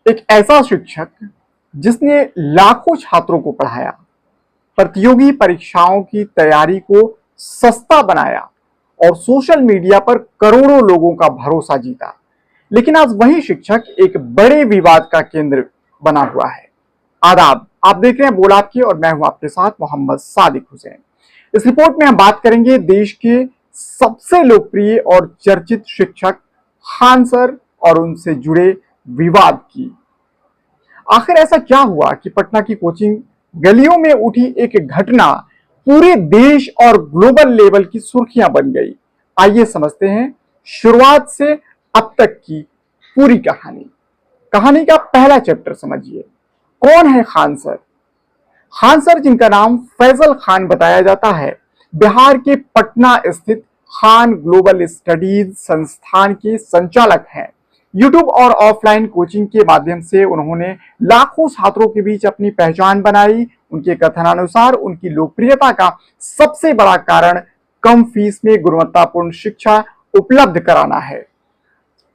एक ऐसा शिक्षक जिसने लाखों छात्रों को पढ़ाया, प्रतियोगी परीक्षाओं की तैयारी को सस्ता बनाया और सोशल मीडिया पर करोड़ों लोगों का भरोसा जीता। लेकिन आज वही शिक्षक एक बड़े विवाद का केंद्र बना हुआ है। आदाब, आप देख रहे हैं बोल आपकी और मैं हूं आपके साथ मोहम्मद सादिक हुसैन। इस रिपोर्ट में हम बात करेंगे देश के सबसे लोकप्रिय और चर्चित शिक्षक खान सर और उनसे जुड़े विवाद की। आखिर ऐसा क्या हुआ कि पटना की कोचिंग गलियों में उठी एक घटना पूरे देश और ग्लोबल लेवल की सुर्खियां बन गई। आइए समझते हैं शुरुआत से अब तक की पूरी कहानी। कहानी का पहला चैप्टर समझिए। कौन है खान सर? खान सर, जिनका नाम फैजल खान बताया जाता है, बिहार के पटना स्थित खान ग्लोबल स्टडीज संस्थान के संचालक हैं। यूट्यूब और ऑफलाइन कोचिंग के माध्यम से उन्होंने लाखों छात्रों के बीच अपनी पहचान बनाई। उनके कथनानुसार उनकी लोकप्रियता का सबसे बड़ा कारण कम फीस में गुणवत्तापूर्ण शिक्षा उपलब्ध कराना है।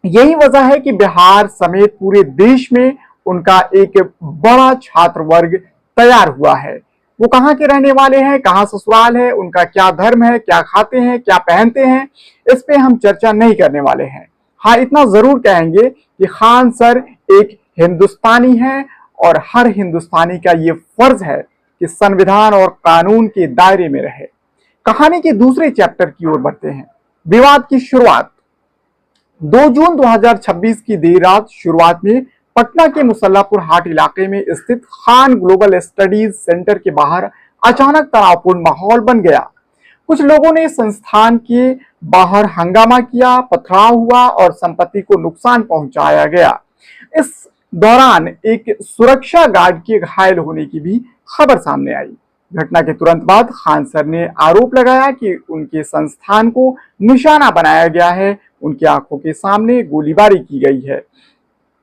यही वजह है कि बिहार समेत पूरे देश में उनका एक बड़ा छात्र वर्ग तैयार हुआ है। वो कहाँ के रहने वाले हैं, कहाँ ससुराल है, उनका क्या धर्म है, क्या खाते हैं, क्या पहनते हैं, इस पे हम चर्चा नहीं करने वाले हैं। हाँ, इतना जरूर कहेंगे कि खान सर एक हिंदुस्तानी है और हर हिंदुस्तानी का ये फर्ज है कि संविधान और कानून के दायरे में रहे। कहानी के दूसरे चैप्टर की ओर बढ़ते हैं। विवाद की शुरुआत 2 जून 2026 की देर रात शुरुआत में पटना के मुसल्लापुर हाट इलाके में स्थित खान ग्लोबल स्टडीज सेंटर के बाहर अचानक तनावपूर्ण माहौल बन गया। कुछ लोगों ने संस्थान के बाहर हंगामा किया, पथराव हुआ और संपत्ति को नुकसान पहुंचाया गया। इस दौरान एक सुरक्षा गार्ड के घायल होने की भी खबर सामने आई। घटना के तुरंत बाद खान सर ने आरोप लगाया कि उनके संस्थान को निशाना बनाया गया है, उनकी आंखों के सामने गोलीबारी की गई है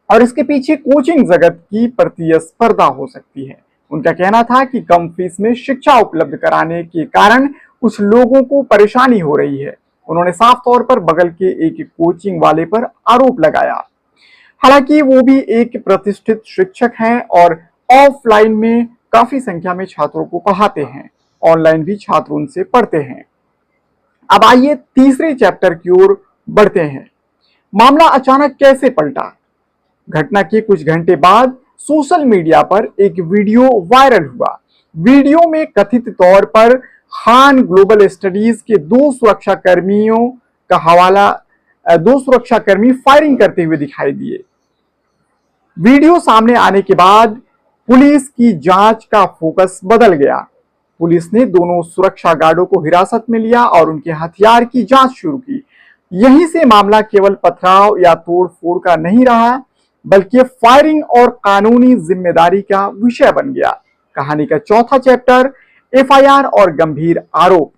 और इसके पीछे कोचिंग जगत की प्रतिस्पर्धा हो सकती है। उनका कहना था कि कम फीस में शिक्षा उपलब्ध कराने के कारण कुछ लोगों को परेशानी हो रही है। उन्होंने साफ तौर पर बगल के एक कोचिंग वाले पर आरोप लगाया। हालांकि वो भी एक प्रतिष्ठित शिक्षक हैं और ऑफलाइन में काफी संख्या में छात्रों को पढ़ाते हैं, ऑनलाइन भी छात्र उनसे पढ़ते हैं। अब आइए तीसरे चैप्टर की ओर बढ़ते हैं। मामला अचानक कैसे पलटा? घटना के कुछ घंटे बाद सोशल मीडिया पर एक वीडियो वायरल हुआ। वीडियो में कथित तौर पर खान ग्लोबल स्टडीज के दो सुरक्षाकर्मी फायरिंग करते हुए दिखाई दिए। वीडियो सामने आने के बाद पुलिस की जांच का फोकस बदल गया। पुलिस ने दोनों सुरक्षा गार्डों को हिरासत में लिया और उनके हथियार की जांच शुरू की। यहीं से मामला केवल पथराव या तोड़फोड़ का नहीं रहा, बल्कि फायरिंग और कानूनी जिम्मेदारी का विषय बन गया। कहानी का चौथा चैप्टर, एफआईआर और गंभीर आरोप।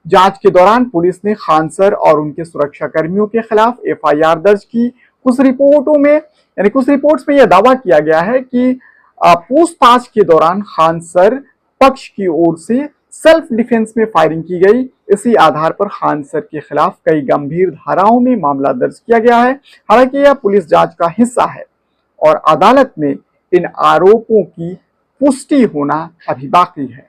जांच के दौरान पुलिस ने खान सर और उनके सुरक्षा कर्मियों के खिलाफ एफआईआर दर्ज की। कुछ रिपोर्ट्स में यह दावा किया गया है कि पूछताछ के दौरान खान सर पक्ष की ओर से सेल्फ डिफेंस में फायरिंग की गई। इसी आधार पर खान सर के खिलाफ कई गंभीर धाराओं में मामला दर्ज किया गया है। हालांकि यह पुलिस जांच का हिस्सा है और अदालत में इन आरोपों की पुष्टि होना अभी बाकी है।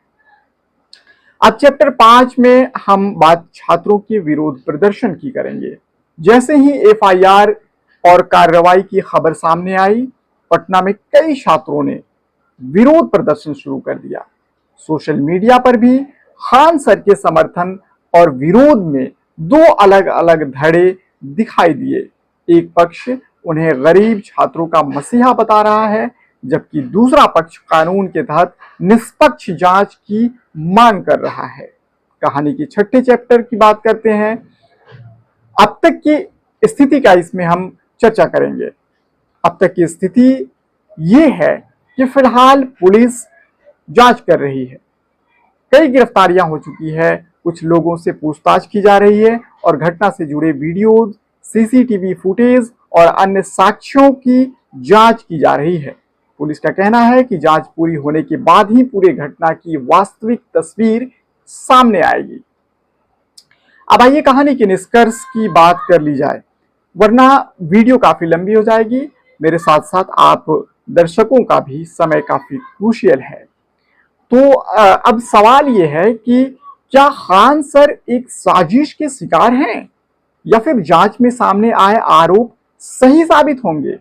अब चैप्टर 5 में हम बात छात्रों के विरोध प्रदर्शन की करेंगे। जैसे ही एफआईआर और कार्रवाई की खबर सामने आई, पटना में कई छात्रों ने विरोध प्रदर्शन शुरू कर दिया। सोशल मीडिया पर भी खान सर के समर्थन और विरोध में दो अलग अलग धड़े दिखाई दिए। एक पक्ष उन्हें गरीब छात्रों का मसीहा बता रहा है, जबकि दूसरा पक्ष कानून के तहत निष्पक्ष जांच की मांग कर रहा है। कहानी के छठे चैप्टर की बात करते हैं। अब तक की स्थिति का इसमें हम चर्चा करेंगे। अब तक की स्थिति ये है कि फिलहाल पुलिस जांच कर रही है, कई गिरफ्तारियां हो चुकी है, कुछ लोगों से पूछताछ की जा रही है और घटना से जुड़े वीडियोज, सीसीटीवी फुटेज और अन्य साक्ष्यों की जांच की जा रही है। पुलिस का कहना है कि जांच पूरी होने के बाद ही पूरी घटना की वास्तविक तस्वीर सामने आएगी। अब आइए कहानी के निष्कर्ष की बात कर ली जाए, वरना वीडियो काफी लंबी हो जाएगी। मेरे साथ साथ आप दर्शकों का भी समय काफी क्रूशियल है। तो अब सवाल ये है कि क्या खान सर एक साजिश के शिकार हैं या फिर जांच में सामने आए आरोप सही साबित होंगे?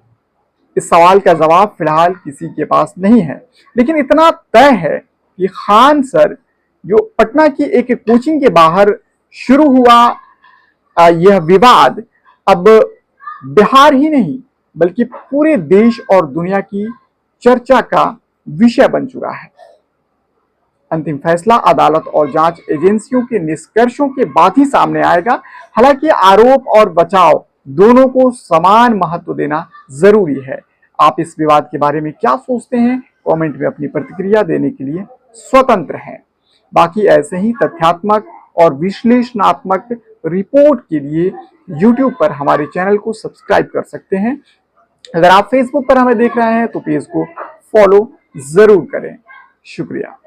इस सवाल का जवाब फिलहाल किसी के पास नहीं है, लेकिन इतना तय है कि खान सर जो पटना की एक कोचिंग के बाहर शुरू हुआ यह विवाद अब बिहार ही नहीं बल्कि पूरे देश और दुनिया की चर्चा का विषय बन चुका है। अंतिम फैसला अदालत और जांच एजेंसियों के निष्कर्षों के बाद ही सामने आएगा। हालांकि आरोप और बचाव दोनों को समान महत्व देना जरूरी है। आप इस विवाद के बारे में क्या सोचते हैं? कमेंट में अपनी प्रतिक्रिया देने के लिए स्वतंत्र हैं। बाकी ऐसे ही तथ्यात्मक और विश्लेषणात्मक रिपोर्ट के लिए YouTube पर हमारे चैनल को सब्सक्राइब कर सकते हैं। अगर आप Facebook पर हमें देख रहे हैं तो पेज को फॉलो जरूर करें। शुक्रिया।